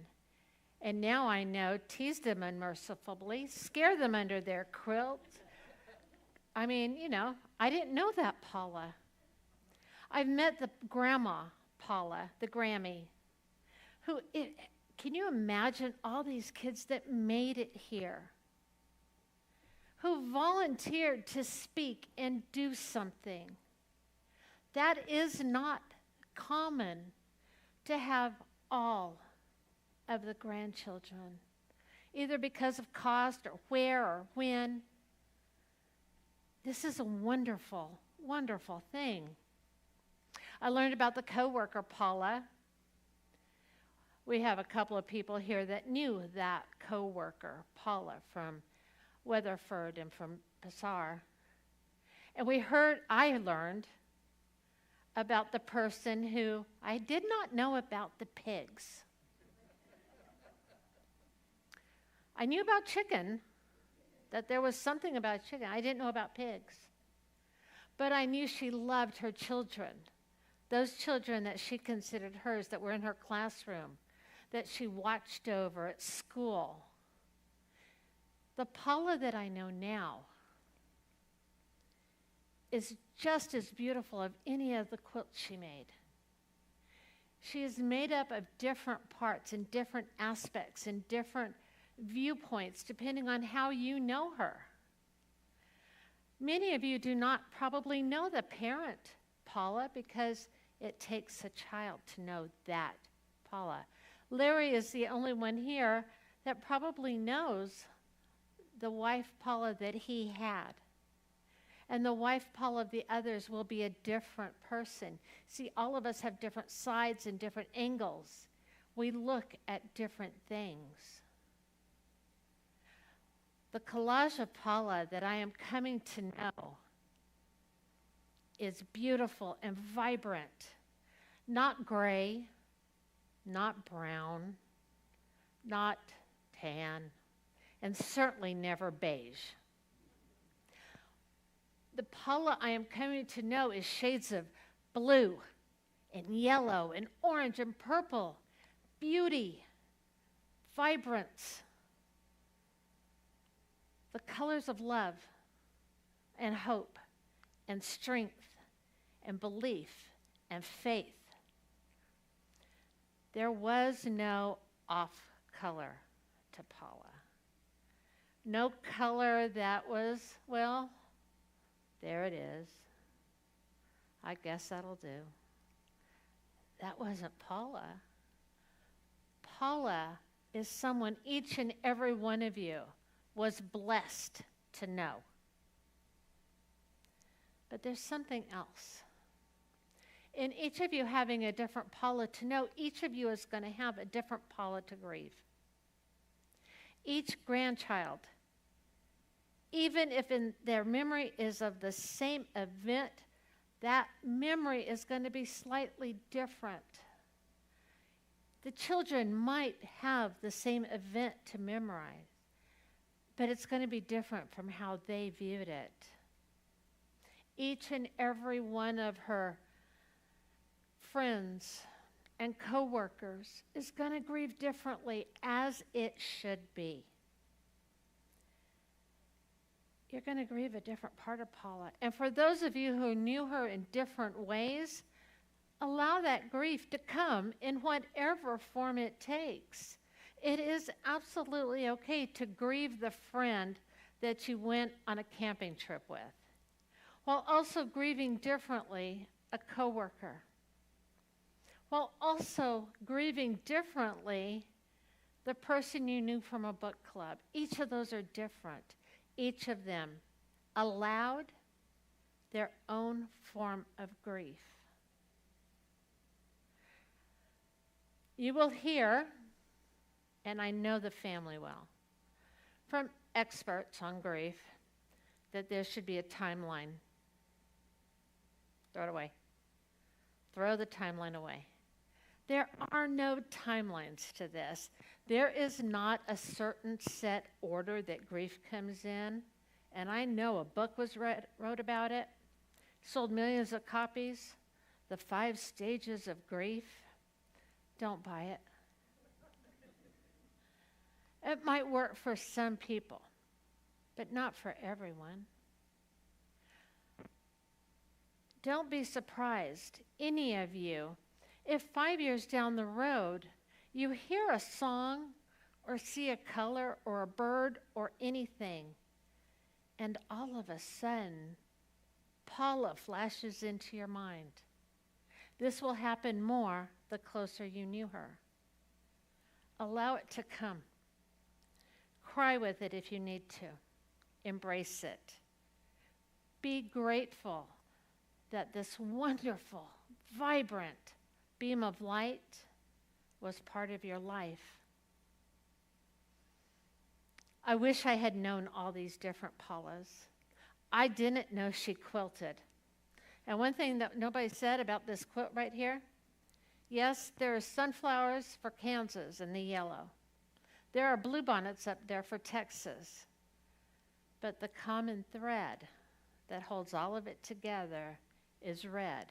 and now I know, tease them unmercifully, scare them under their quilt. I mean, I didn't know that Paula. I've met the grandma Paula, the Grammy, can you imagine all these kids that made it here, who volunteered to speak and do something? That is not common to have all of the grandchildren, either because of cost or where or when. This is a wonderful, wonderful thing. I learned about the coworker, Paula. We have a couple of people here that knew that coworker, Paula, from Weatherford and from Passar. And I learned about the person who I did not know about the pigs. I knew about chicken, that there was something about chicken. I didn't know about pigs. But I knew she loved her children, those children that she considered hers, that were in her classroom, that she watched over at school. The Paula that I know now is just as beautiful as any of the quilts she made. She is made up of different parts and different aspects and different viewpoints depending on how you know her. Many of you do not probably know the parent Paula because it takes a child to know that Paula. Larry is the only one here that probably knows the wife Paula that he had. And the wife Paula of the others will be a different person. See, all of us have different sides and different angles. We look at different things. The collage of Paula that I am coming to know is beautiful and vibrant, not gray, not brown, not tan, and certainly never beige. The Paula I am coming to know is shades of blue and yellow and orange and purple, beauty, vibrance, the colors of love and hope and strength and belief and faith. There was no off color to Paula. No color that was, well, there it is. I guess that'll do. That wasn't Paula. Paula is someone each and every one of you was blessed to know. But there's something else. In each of you having a different Paula to know, each of you is going to have a different Paula to grieve. Each grandchild, even if in their memory is of the same event, that memory is going to be slightly different. The children might have the same event to memorize, but it's going to be different from how they viewed it. Each and every one of her friends and coworkers is going to grieve differently, as it should be. You're going to grieve a different part of Paula. And for those of you who knew her in different ways, allow that grief to come in whatever form it takes. It is absolutely okay to grieve the friend that you went on a camping trip with, while also grieving differently a coworker, while also grieving differently the person you knew from a book club. Each of those are different. Each of them allowed their own form of grief. You will hear, and I know the family well, from experts on grief, that there should be a timeline. Throw it away. Throw the timeline away. There are no timelines to this. There is not a certain set order that grief comes in and I know a book was wrote about it, sold millions of copies, The 5 Stages of Grief. Don't buy it. It might work for some people, but not for everyone. Don't be surprised, any of you, if 5 years down the road you hear a song or see a color or a bird or anything, and all of a sudden, Paula flashes into your mind. This will happen more the closer you knew her. Allow it to come. Cry with it if you need to. Embrace it. Be grateful that this wonderful, vibrant beam of light was part of your life. I wish I had known all these different Paulas. I didn't know she quilted. And one thing that nobody said about this quilt right here, yes, there are sunflowers for Kansas in the yellow. There are bluebonnets up there for Texas. But the common thread that holds all of it together is red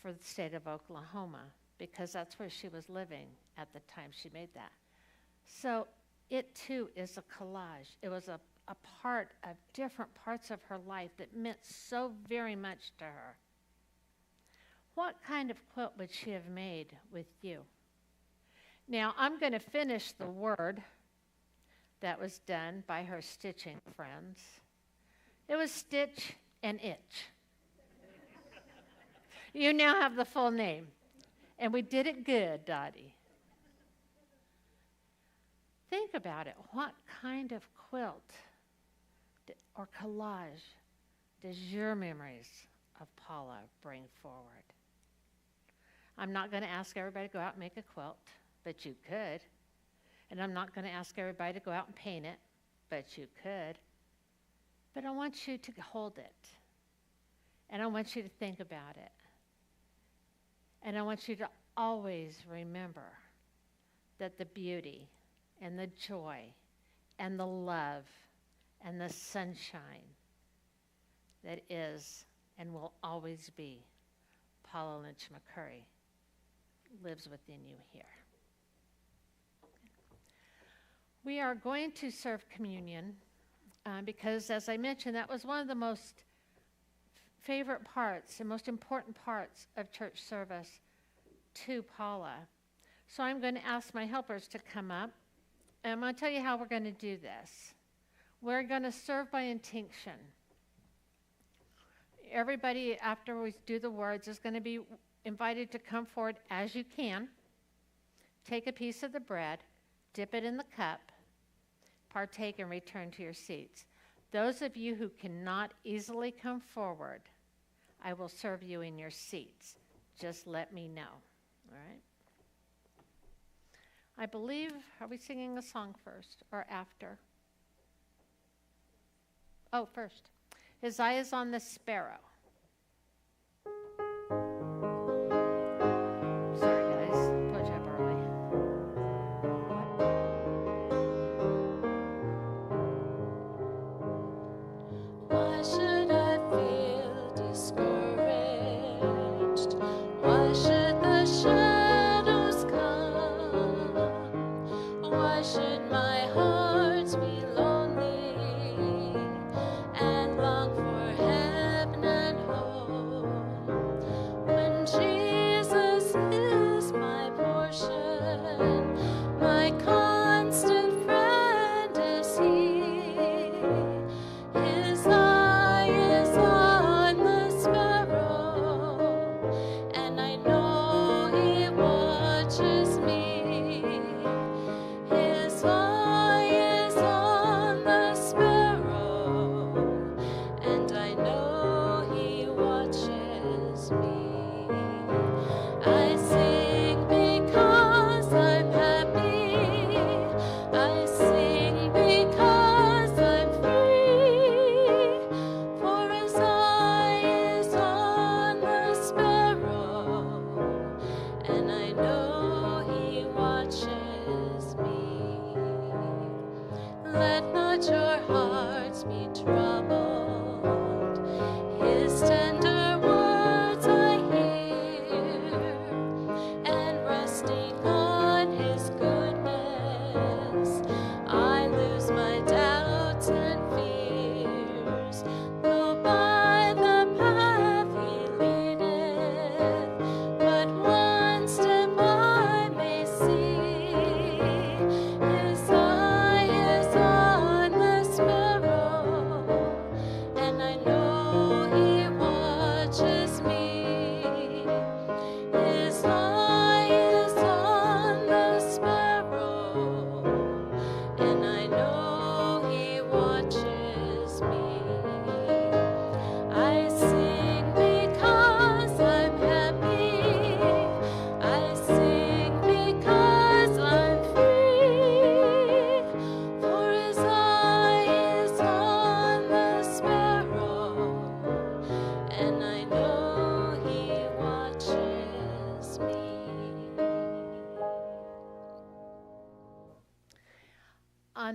for the state of Oklahoma, because that's where she was living at the time she made that. So it too is a collage. It was a part of different parts of her life that meant so very much to her. What kind of quilt would she have made with you? Now, I'm going to finish the word that was done by her stitching friends. It was Stitch and Itch. You now have the full name. And we did it good, Dottie. Think about it. What kind of quilt or collage does your memories of Paula bring forward? I'm not going to ask everybody to go out and make a quilt, but you could. And I'm not going to ask everybody to go out and paint it, but you could. But I want you to hold it. And I want you to think about it. And I want you to always remember that the beauty and the joy and the love and the sunshine that is and will always be Paula Lynch McCurry lives within you here. We are going to serve communion because, as I mentioned, that was one of the most favorite parts and most important parts of church service to Paula. So I'm going to ask my helpers to come up, and I'm going to tell you how we're going to do this. We're going to serve by intinction. Everybody, after we do the words, is going to be invited to come forward as you can. Take a piece of the bread, dip it in the cup, partake, and return to your seats. Those of you who cannot easily come forward, I will serve you in your seats. Just let me know, all right? I believe, are we singing a song first or after? Oh, first. His eye is on the sparrow. Sorry, guys. Put you up early. Why should I feel discouraged? Why should the shadows come? Why should my heart be lonely and long for heaven and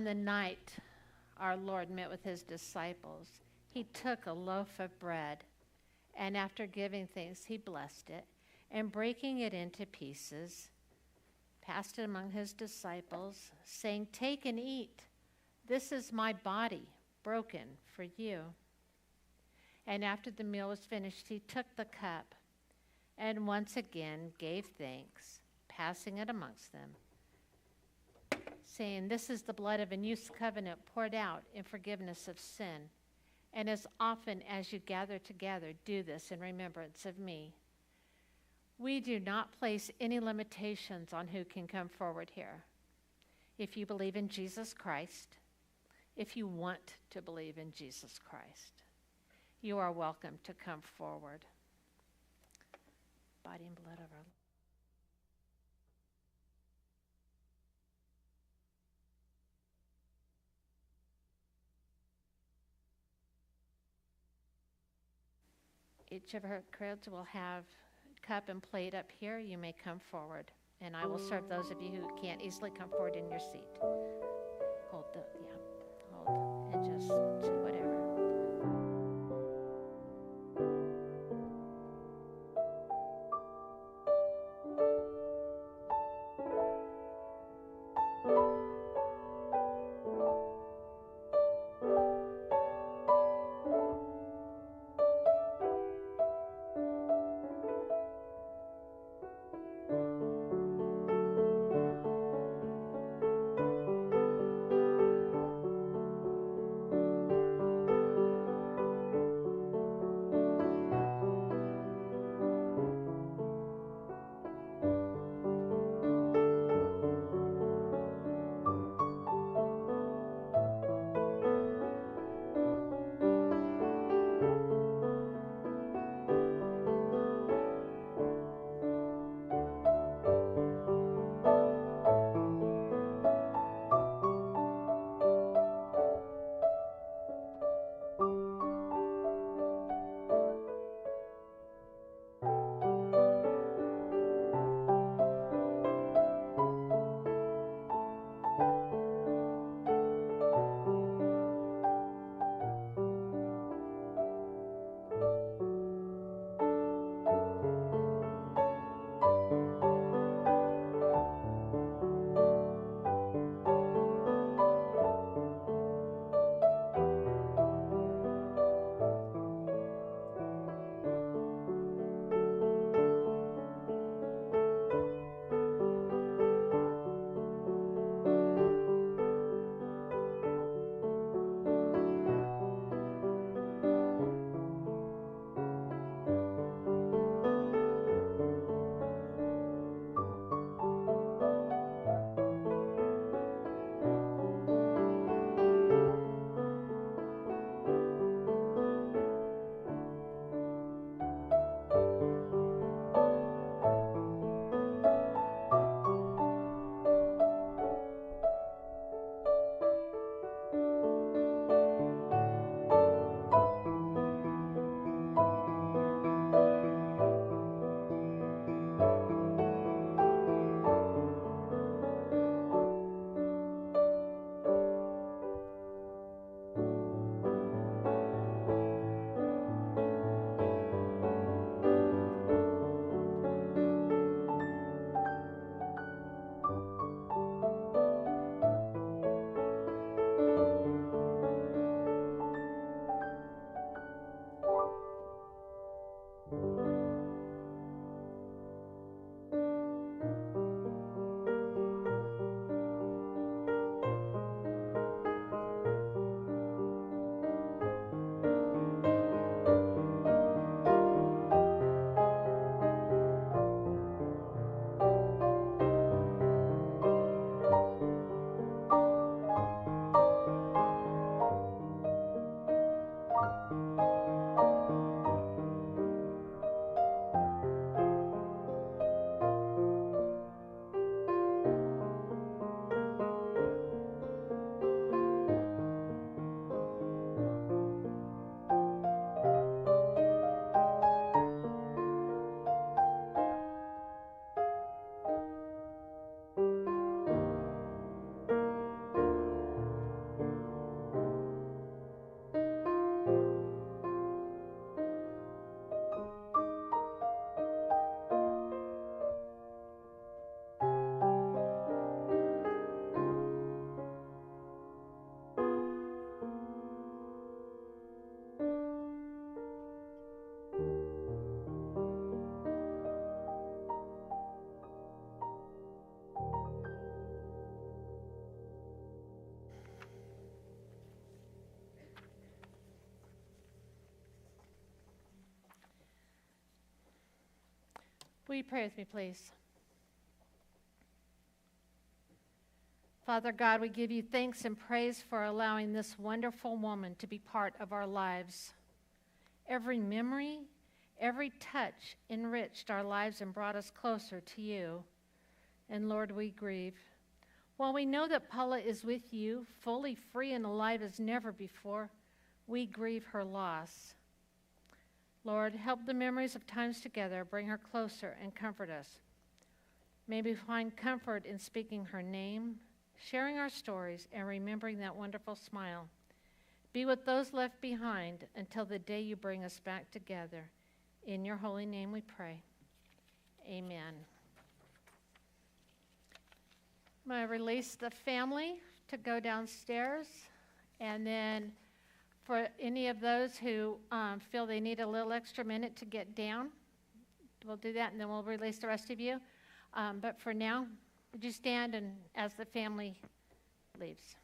On the night our Lord met with his disciples, he took a loaf of bread, and after giving thanks, he blessed it, and breaking it into pieces, passed it among his disciples, saying, "Take and eat. This is my body, broken for you." And after the meal was finished, he took the cup and once again gave thanks, passing it amongst them, saying, "This is the blood of a new covenant poured out in forgiveness of sin. And as often as you gather together, do this in remembrance of me." We do not place any limitations on who can come forward here. If you believe in Jesus Christ, if you want to believe in Jesus Christ, you are welcome to come forward. Body and blood of our Lord. Each of our crowds will have cup and plate up here. You may come forward, and I will serve those of you who can't easily come forward in your seat. Hold, and just see whatever. Will you pray with me, please? Father God, we give you thanks and praise for allowing this wonderful woman to be part of our lives. Every memory, every touch enriched our lives and brought us closer to you. And Lord, we grieve. While we know that Paula is with you, fully free and alive as never before, we grieve her loss. Lord, help the memories of times together, bring her closer and comfort us. May we find comfort in speaking her name, sharing our stories, and remembering that wonderful smile. Be with those left behind until the day you bring us back together. In your holy name we pray. Amen. I'm going to release the family to go downstairs, and then for any of those who feel they need a little extra minute to get down, we'll do that, and then we'll release the rest of you. But for now, would you stand and as the family leaves?